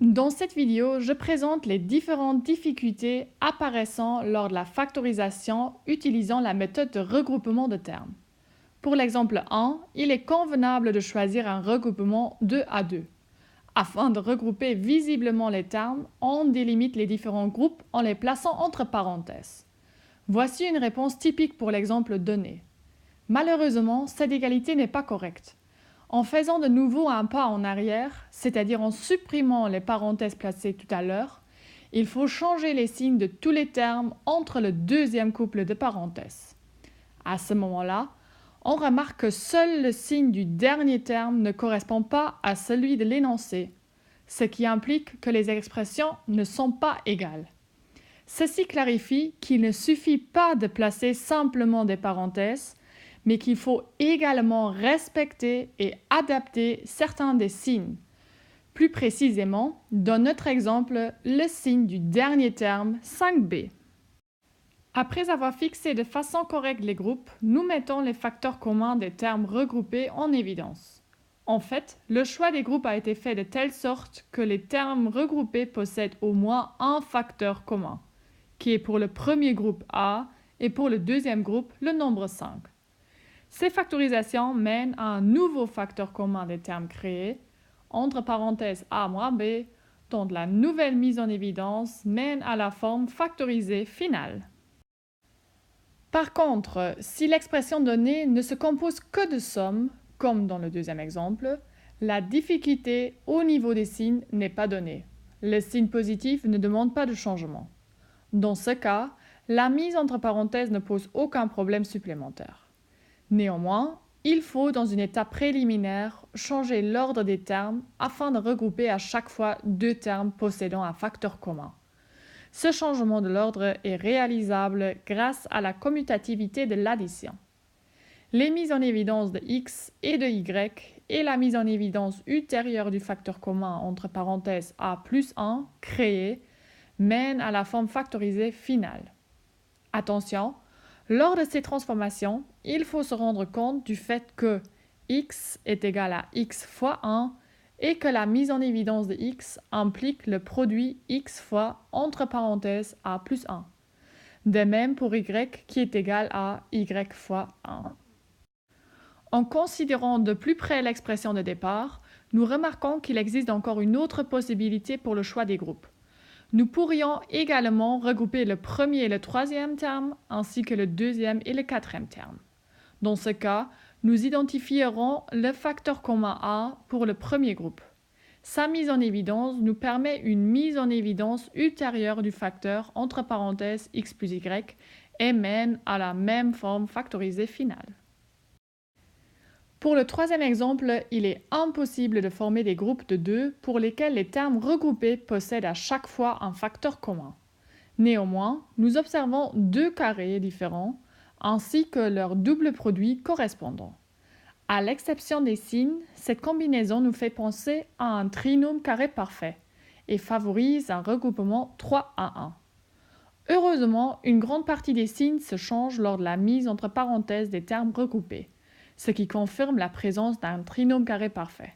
Dans cette vidéo, je présente les différentes difficultés apparaissant lors de la factorisation utilisant la méthode de regroupement de termes. Pour l'exemple 1, il est convenable de choisir un regroupement 2 à 2. Afin de regrouper visiblement les termes, on délimite les différents groupes en les plaçant entre parenthèses. Voici une réponse typique pour l'exemple donné. Malheureusement, cette égalité n'est pas correcte. En faisant de nouveau un pas en arrière, c'est-à-dire en supprimant les parenthèses placées tout à l'heure, il faut changer les signes de tous les termes entre le deuxième couple de parenthèses. À ce moment-là, on remarque que seul le signe du dernier terme ne correspond pas à celui de l'énoncé, ce qui implique que les expressions ne sont pas égales. Ceci clarifie qu'il ne suffit pas de placer simplement des parenthèses, mais qu'il faut également respecter et adapter certains des signes. Plus précisément, dans notre exemple, le signe du dernier terme 5b. Après avoir fixé de façon correcte les groupes, nous mettons les facteurs communs des termes regroupés en évidence. En fait, le choix des groupes a été fait de telle sorte que les termes regroupés possèdent au moins un facteur commun, qui est pour le premier groupe A et pour le deuxième groupe le nombre 5. Ces factorisations mènent à un nouveau facteur commun des termes créés, entre parenthèses A moins B, dont la nouvelle mise en évidence mène à la forme factorisée finale. Par contre, si l'expression donnée ne se compose que de sommes, comme dans le deuxième exemple, la difficulté au niveau des signes n'est pas donnée. Le signe positif ne demande pas de changement. Dans ce cas, la mise entre parenthèses ne pose aucun problème supplémentaire. Néanmoins, il faut, dans une étape préliminaire, changer l'ordre des termes afin de regrouper à chaque fois deux termes possédant un facteur commun. Ce changement de l'ordre est réalisable grâce à la commutativité de l'addition. Les mises en évidence de x et de y et la mise en évidence ultérieure du facteur commun entre parenthèses a plus 1 créé mènent à la forme factorisée finale. Attention, lors de ces transformations, il faut se rendre compte du fait que x est égal à x fois 1 et que la mise en évidence de x implique le produit x fois entre parenthèses a plus 1. De même pour y qui est égal à y fois 1. En considérant de plus près l'expression de départ, nous remarquons qu'il existe encore une autre possibilité pour le choix des groupes. Nous pourrions également regrouper le premier et le troisième terme, ainsi que le deuxième et le quatrième terme. Dans ce cas, nous identifierons le facteur commun A pour le premier groupe. Sa mise en évidence nous permet une mise en évidence ultérieure du facteur entre parenthèses x plus y et mène à la même forme factorisée finale. Pour le troisième exemple, il est impossible de former des groupes de 2 pour lesquels les termes regroupés possèdent à chaque fois un facteur commun. Néanmoins, nous observons deux carrés différents ainsi que leur double produit correspondant. À l'exception des signes, cette combinaison nous fait penser à un trinôme carré parfait et favorise un regroupement 3 à 1. Heureusement, une grande partie des signes se changent lors de la mise entre parenthèses des termes regroupés, ce qui confirme la présence d'un trinôme carré parfait.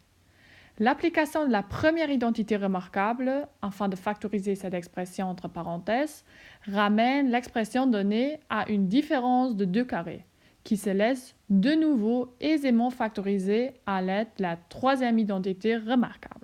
L'application de la première identité remarquable, afin de factoriser cette expression entre parenthèses, ramène l'expression donnée à une différence de deux carrés, qui se laisse de nouveau aisément factoriser à l'aide de la troisième identité remarquable.